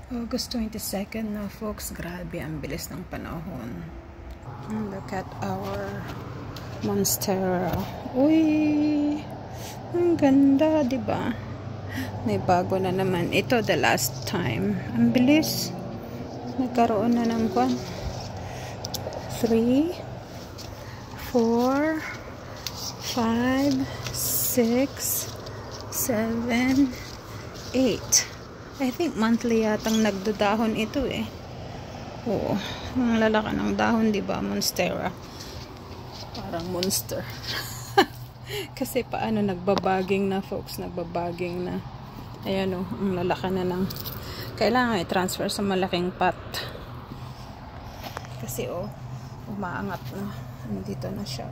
August 22nd na folks, grabe ang bilis ng panahon. Look at our monstera. Uy, ang ganda, diba? May bago na naman. Ito the last time. Ang bilis. Nagkaroon na ng 3, 4, 5, 6, 7, 8. I think monthly yatang nagdadahon ito eh. Oo. Ang lalaki ng dahon, diba? Monstera. Parang monster. Kasi paano nagbabaging na folks. Nagbabaging na. Ayan o. Ang lalaki na ng kailangan i-transfer sa malaking pot. Kasi umaangat na. Nandito na siya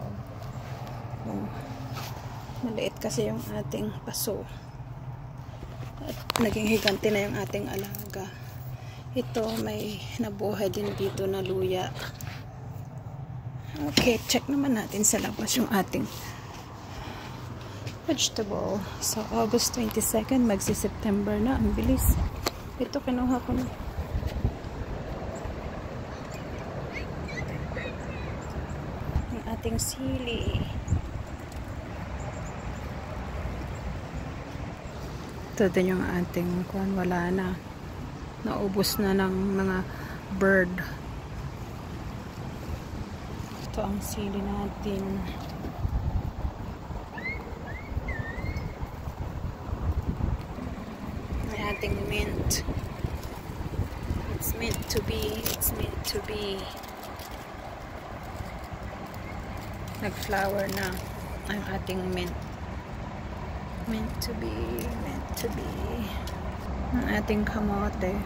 maliit kasi yung ating paso. At naging higante na yung ating alaga. Ito may nabuhay din dito na luya. Okay, check naman natin sa labas yung ating vegetable. So August 22nd, magsi-September na. Ang bilis. Ito kinuha ko na. Yung ating sili. Ito din yung ating wala na. Naubos na ng mga bird. Ito ang sili natin. May ating mint. It's meant to be. It's meant to be. Nag-flower na ang ating mint. Meant to be, meant to be. Ang ating kamote.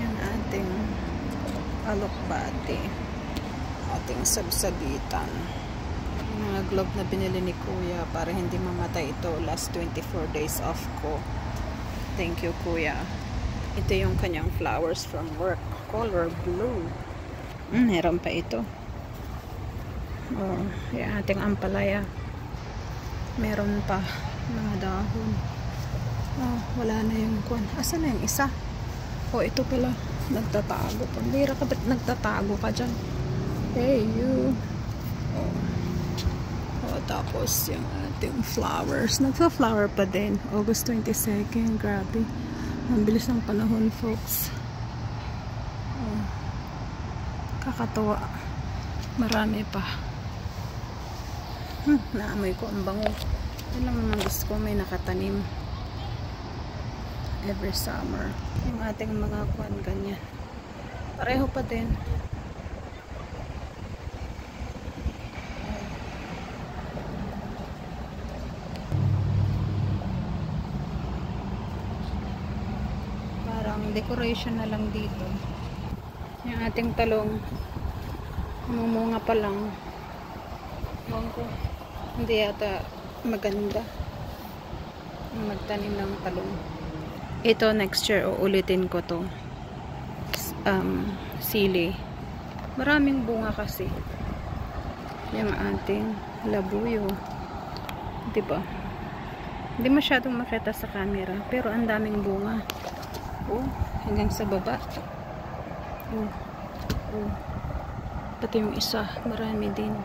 Yung ating alokbati. Ating sabsabitan. Yung mga globe na binili ni Kuya para hindi mamatay ito. Last 24 days off ko. Thank you, Kuya. Ito yung kanyang flowers from work. Color blue. Meron pa ito. Yung ating ampalaya. Meron pa mga dahon. Wala na yung kwan. Asan na yung isa? Ito pala. Nagtatago. Pambira ka ba't nagtatago ka dyan? Hey, you. Tapos yung ating flowers. Nagsa-flower pa din. August 22nd. Grabe. Ang bilis ng panahon, folks. Kakatawa. Marami pa. Naamoy ko ang bango. Yun lang naman gusto ko, may nakatanim every summer. Yung ating mga kwan ganyan. Pareho pa din. Parang decoration na lang dito. Yung ating talong mumunga pa lang. Hindi yata maganda magtanim ng talong. Ito next year uulitin ko to sili. Maraming bunga kasi yung ating labuyo, diba? Hindi masyadong makita sa camera pero ang daming bunga hanggang sa baba. Pati yung isa marami din.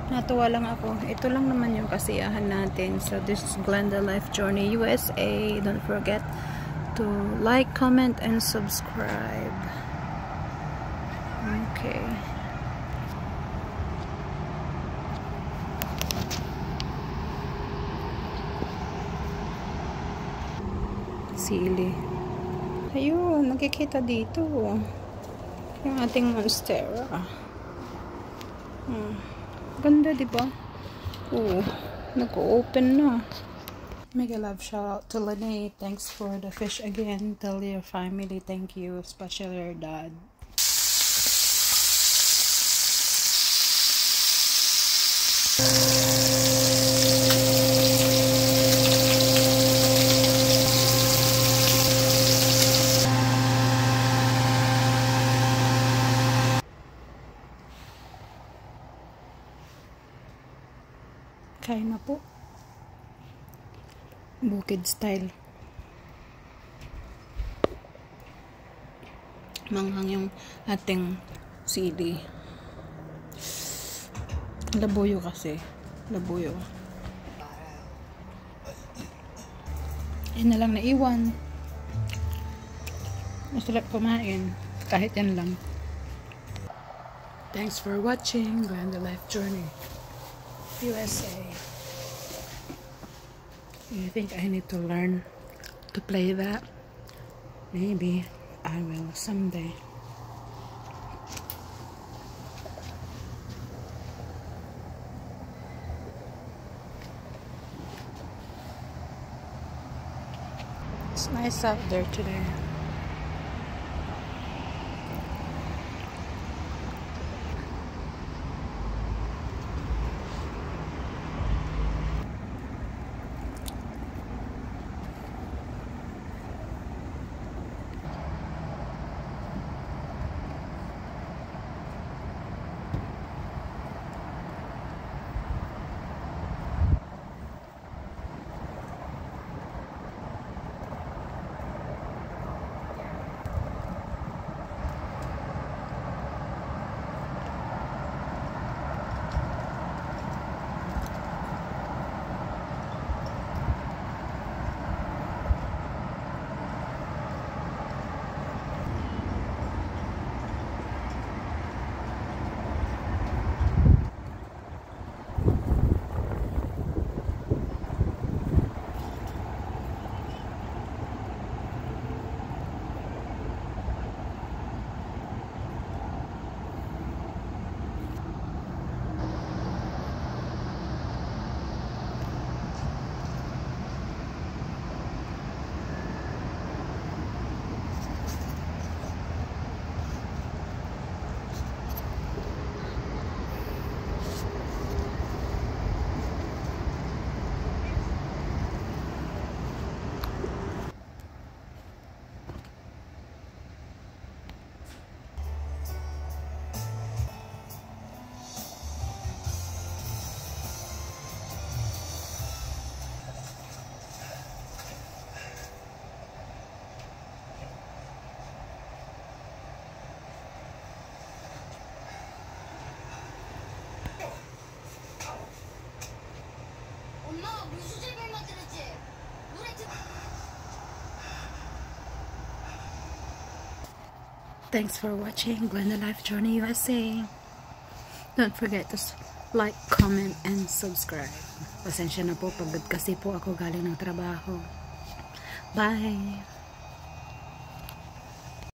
Natuwa lang ako. Ito lang naman yung kasiyahan natin. So this is Glenda Life Journey USA. Don't forget to like, comment, and subscribe. Okay. Sili. Ayun, nakikita dito. Yung ating monstera. Ganda, diba? Nag-open na. Mega love shout out to Lene. Thanks for the fish again. Tell your family thank you, especially your dad. Kain na po. Bukid style. Manghang yung ating sili. Labuyo kasi. Labuyo. Yan na lang naiwan. Masarap kumain. Kahit yan lang. Thanks for watching Glenda Life Journey USA. You think I need to learn to play that? Maybe I will someday. It's nice out there today. Thanks for watching Glenda Life Journey USA. Don't forget to like, comment, and subscribe. Pasensya na po, pagod kasi po ako galing ng trabaho. Bye!